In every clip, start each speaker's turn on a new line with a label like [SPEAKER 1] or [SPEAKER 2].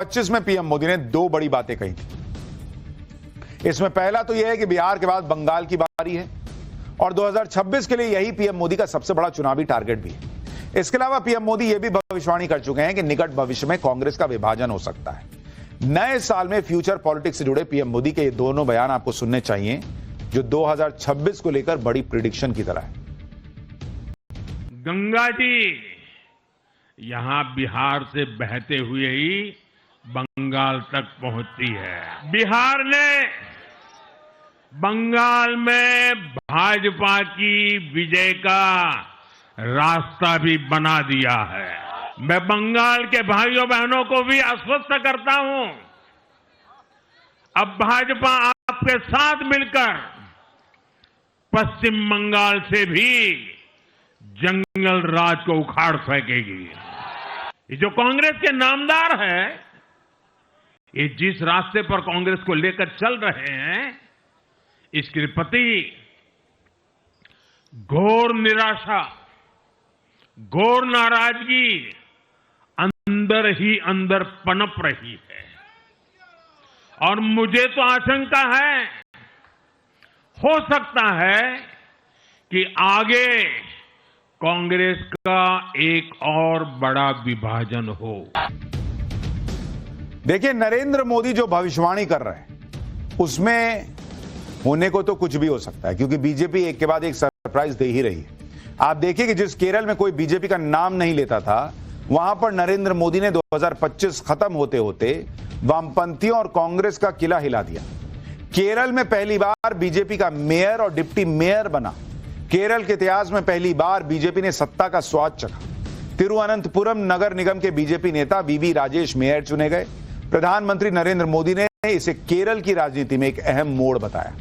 [SPEAKER 1] 2025 में पीएम मोदी ने दो बड़ी बातें कही थी। इसमें पहला तो यह है कि बिहार के बाद बंगाल की बारी है और 2026 के लिए यही पीएम मोदी का सबसे बड़ा चुनावी टारगेट भी है। इसके अलावा पीएम मोदी यह भी भविष्यवाणी कर चुके हैं कि निकट भविष्य में कांग्रेस का विभाजन हो सकता है। नए साल में फ्यूचर पॉलिटिक्स से जुड़े पीएम मोदी के ये दोनों बयान आपको सुनने चाहिए, जो 2026 को लेकर बड़ी प्रिडिक्शन की तरह है।
[SPEAKER 2] गंगा जी यहां बिहार से बहते हुए ही बंगाल तक पहुंचती है। बिहार ने बंगाल में भाजपा की विजय का रास्ता भी बना दिया है। मैं बंगाल के भाइयों बहनों को भी आश्वस्त करता हूं, अब भाजपा आपके साथ मिलकर पश्चिम बंगाल से भी जंगल राज को उखाड़ फेंकेगी। ये जो कांग्रेस के नामदार है, ये जिस रास्ते पर कांग्रेस को लेकर चल रहे हैं, इसके प्रति घोर निराशा, घोर नाराजगी अंदर ही अंदर पनप रही है। और मुझे तो आशंका है, हो सकता है कि आगे कांग्रेस का एक और बड़ा विभाजन हो।
[SPEAKER 1] देखिए, नरेंद्र मोदी जो भविष्यवाणी कर रहे हैं उसमें होने को तो कुछ भी हो सकता है, क्योंकि बीजेपी एक के बाद एक सरप्राइज दे ही रही है। आप देखिए कि जिस केरल में कोई बीजेपी का नाम नहीं लेता था, वहां पर नरेंद्र मोदी ने 2025 खत्म होते होते वामपंथियों और कांग्रेस का किला हिला दिया। केरल में पहली बार बीजेपी का मेयर और डिप्टी मेयर बना। केरल के इतिहास में पहली बार बीजेपी ने सत्ता का स्वाद चखा। तिरुवनंतपुरम नगर निगम के बीजेपी नेता बीबी राजेश मेयर चुने गए। प्रधानमंत्री नरेंद्र मोदी ने इसे केरल की राजनीति में एक अहम मोड़ बताया।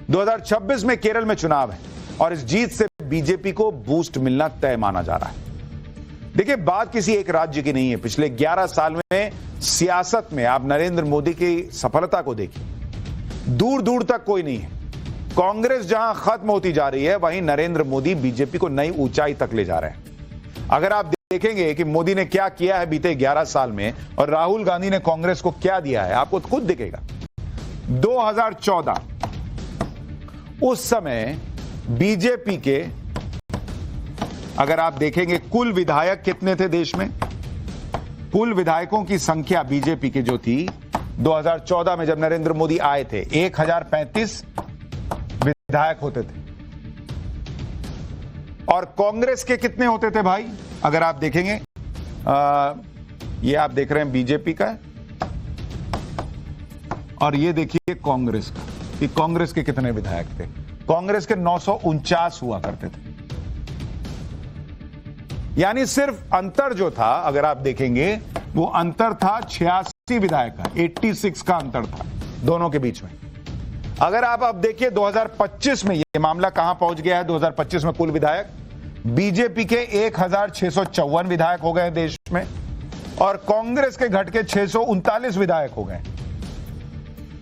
[SPEAKER 1] 2026 में केरल में चुनाव है और इस जीत से बीजेपी को बूस्ट मिलना तय माना जा रहा है। देखिए, बात किसी एक राज्य की नहीं है। पिछले 11 साल में सियासत में आप नरेंद्र मोदी की सफलता को देखिए, दूर दूर तक कोई नहीं है। कांग्रेस जहां खत्म होती जा रही है, वहीं नरेंद्र मोदी बीजेपी को नई ऊंचाई तक ले जा रहे हैं। अगर आप देखेंगे कि मोदी ने क्या किया है बीते 11 साल में और राहुल गांधी ने कांग्रेस को क्या दिया है, आपको खुद दिखेगा। 2014 उस समय बीजेपी के, अगर आप देखेंगे कुल विधायक कितने थे देश में, कुल विधायकों की संख्या बीजेपी की जो थी 2014 में जब नरेंद्र मोदी आए थे, 1035 विधायक होते थे। और कांग्रेस के कितने होते थे भाई, अगर आप देखेंगे, ये आप देख रहे हैं बीजेपी का, और ये देखिए कांग्रेस का, कि कांग्रेस के कितने विधायक थे। कांग्रेस के 949 हुआ करते थे। यानी सिर्फ अंतर जो था, अगर आप देखेंगे, वो अंतर था 86 विधायक का, 86 का अंतर था दोनों के बीच में। अगर आप अब देखिए 2025 में ये मामला कहां पहुंच गया है। 2025 में कुल विधायक बीजेपी के 1654 विधायक हो गए देश में, और कांग्रेस के घट के 639 विधायक हो गए।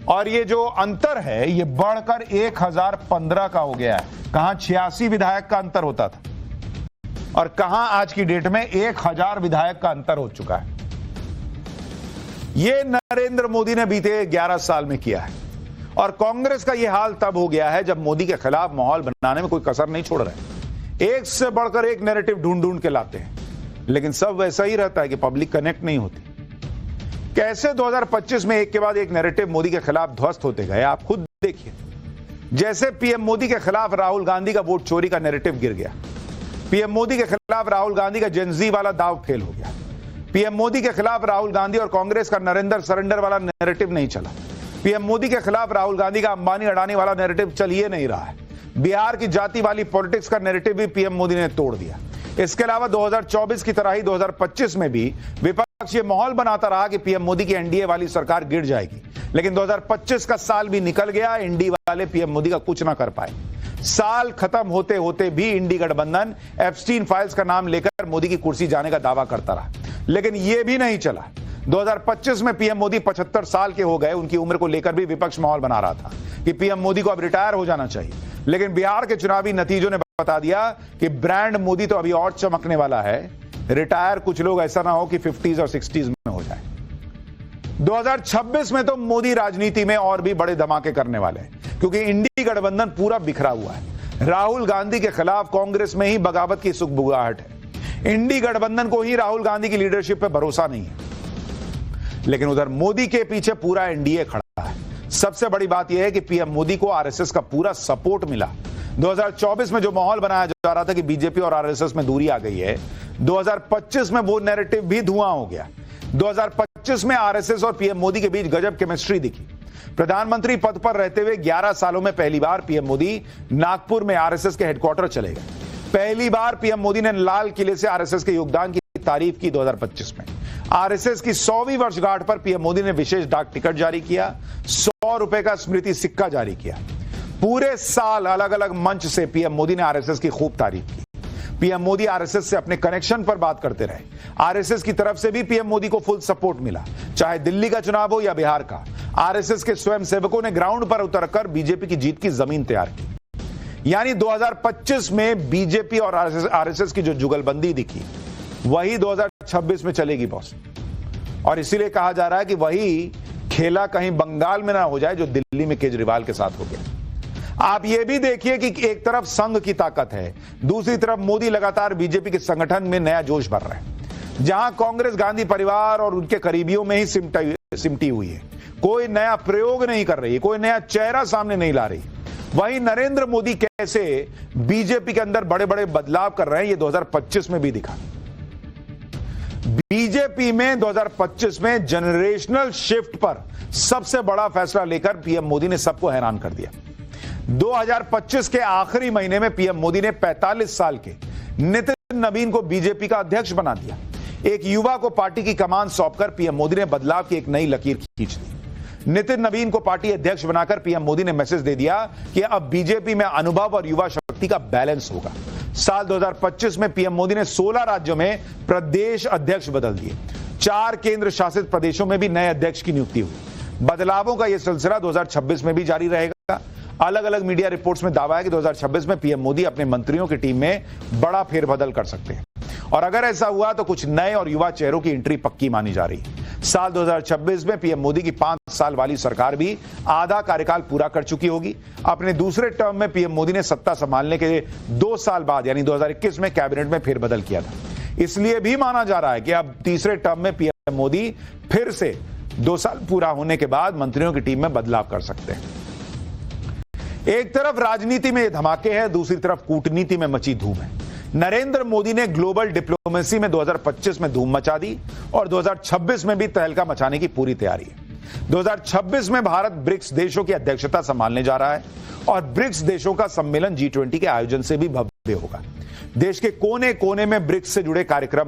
[SPEAKER 1] और ये जो अंतर है, ये बढ़कर 1015 का हो गया है। कहां 86 विधायक का अंतर होता था और कहां आज की डेट में 1000 विधायक का अंतर हो चुका है। ये नरेंद्र मोदी ने बीते 11 साल में किया है। और कांग्रेस का यह हाल तब हो गया है जब मोदी के खिलाफ माहौल बनाने में कोई कसर नहीं छोड़ रहे। एक से बढ़कर एक नैरेटिव ढूंढ ढूंढ के लाते हैं, लेकिन सब वैसा ही रहता है कि पब्लिक कनेक्ट नहीं होती। कैसे 2025 में एक के बाद एक नैरेटिव मोदी के खिलाफ ध्वस्त होते गए, आप खुद देखिए। जैसे पीएम मोदी के खिलाफ राहुल गांधी का वोट चोरी का नैरेटिव गिर गया, पीएम मोदी के खिलाफ राहुल गांधी का जेनजी वाला दाव फेल हो गया, पीएम मोदी के खिलाफ राहुल गांधी और कांग्रेस का नरेंद्र सरेंडर वाला नैरेटिव नहीं चला, पीएम मोदी के खिलाफ राहुल गांधी का अंबानी अडानी वाला नैरेटिव चल ही नहीं रहा है। बिहार की जाति वाली पॉलिटिक्स का नैरेटिव भी पीएम मोदी ने तोड़ दिया। इसके अलावा 2024 की तरह ही 2025 में भी विपक्ष ये माहौल बनाता रहा कि पीएम मोदी की एनडीए वाली सरकार गिर जाएगी, लेकिन 2025 का साल भी निकल गया, एनडीए वाले पीएम मोदी का कुछ ना कर पाए। साल खत्म होते होते भी इंडी गठबंधन एप्स्टीन फाइल्स का नाम लेकर मोदी की कुर्सी जाने का दावा करता रहा, लेकिन यह भी नहीं चला। 2025 में पीएम मोदी 75 साल के हो गए। उनकी उम्र को लेकर भी विपक्ष माहौल बना रहा था कि पीएम मोदी को अब रिटायर हो जाना चाहिए, लेकिन बिहार के चुनावी नतीजों ने बता दिया कि ब्रांड मोदी तो अभी और चमकने वाला है। रिटायर कुछ लोग ऐसा ना हो कि 50s और 60s में हो जाए। 2026 में तो मोदी राजनीति में और भी बड़े धमाके करने वाले हैं, क्योंकि इंडी गठबंधन पूरा बिखरा हुआ है। राहुल गांधी के खिलाफ कांग्रेस में ही बगावत की सुगबुगाहट है। इंडी गठबंधन को ही राहुल गांधी की लीडरशिप पे भरोसा नहीं है, लेकिन उधर मोदी के पीछे पूरा एनडीए खड़ा है। सबसे बड़ी बात यह है कि पीएम मोदी को आरएसएस का पूरा सपोर्ट मिला। 2024 में जो माहौल बनाया जा रहा था कि बीजेपी और आरएसएस में दूरी आ गई है, 2025 में वो नैरेटिव भी धुआं हो गया। 2025 में आरएसएस और पीएम मोदी के बीच गजब केमिस्ट्री दिखी। प्रधानमंत्री पद पर रहते हुए 11 सालों में पहली बार पीएम मोदी नागपुर में आरएसएस के हेडक्वार्टर चले गए। पहली बार पीएम मोदी ने लाल किले से आरएसएस के योगदान की तारीफ की। 2025 में आरएसएस की 100वीं वर्षगांठ पर पीएम मोदी ने विशेष डाक टिकट जारी किया, 100 रुपए का स्मृति सिक्का जारी किया। पूरे साल अलग अलग मंच से पीएम मोदी ने आरएसएस की खूब तारीफ की। पीएम मोदी आरएसएस से अपने कनेक्शन पर बात करते रहे। आरएसएस की तरफ से भी पीएम मोदी को फुल सपोर्ट मिला, चाहे दिल्ली का चुनाव हो या बिहार का। आरएसएस के स्वयंसेवकों ने ग्राउंड पर उतरकर बीजेपी की जीत की जमीन तैयार की। यानी 2025 में बीजेपी और आरएसएस की जो जुगलबंदी दिखी, वही 2026 में चलेगी बॉस। और इसीलिए कहा जा रहा है कि वही खेला कहीं बंगाल में ना हो जाए जो दिल्ली में केजरीवाल के साथ हो गया। आप ये भी देखिए कि एक तरफ संघ की ताकत है, दूसरी तरफ मोदी लगातार बीजेपी के संगठन में नया जोश भर रहे हैं। जहां कांग्रेस गांधी परिवार और उनके करीबियों में ही सिमटी हुई है, कोई नया प्रयोग नहीं कर रही, कोई नया चेहरा सामने नहीं ला रही। वहीं नरेंद्र मोदी कैसे बीजेपी के अंदर बड़े बड़े बदलाव कर रहे हैं, ये 2025 में भी दिखा। बीजेपी में 2025 में जनरेशनल शिफ्ट पर सबसे बड़ा फैसला लेकर पीएम मोदी ने सबको हैरान कर दिया। 2025 के आखिरी महीने में पीएम मोदी ने 45 साल के नितिन नवीन को बीजेपी का अध्यक्ष बना दिया। एक युवा को पार्टी की कमान सौंपकर पीएम मोदी ने बदलाव की एक नई लकीर खींच दी। नितिन नवीन को पार्टी अध्यक्ष बनाकर पीएम मोदी ने मैसेज दे दिया कि अब बीजेपी में अनुभव और युवा शक्ति का बैलेंस होगा। साल 2025 में पीएम मोदी ने 16 राज्यों में प्रदेश अध्यक्ष बदल दिए। 4 केंद्र शासित प्रदेशों में भी नए अध्यक्ष की नियुक्ति हुई। बदलावों का यह सिलसिला 2026 में भी जारी रहेगा। अलग अलग मीडिया रिपोर्ट्स में दावा है कि 2026 में पीएम मोदी अपने मंत्रियों की टीम में बड़ा फेरबदल कर सकते हैं, और अगर ऐसा हुआ तो कुछ नए और युवा चेहरों की एंट्री पक्की मानी जा रही है। साल 2026 में पीएम मोदी की 5 साल वाली सरकार भी आधा कार्यकाल पूरा कर चुकी होगी। अपने दूसरे टर्म में पीएम मोदी ने सत्ता संभालने के 2 साल बाद यानी 2021 में कैबिनेट में फेरबदल किया था। इसलिए भी माना जा रहा है कि अब तीसरे टर्म में पीएम मोदी फिर से 2 साल पूरा होने के बाद मंत्रियों की टीम में बदलाव कर सकते हैं। एक तरफ राजनीति में धमाके हैं, दूसरी तरफ कूटनीति में मची धूम है। नरेंद्र मोदी ने ग्लोबल डिप्लोमेसी में 2025 में धूम मचा दी और 2026 में भी तहलका मचाने की पूरी तैयारी है। 2026 में भारत ब्रिक्स देशों की अध्यक्षता संभालने जा रहा है और ब्रिक्स देशों का सम्मेलन G20 के आयोजन से भी भव्य होगा। देश के कोने कोने में ब्रिक्स से जुड़े कार्यक्रम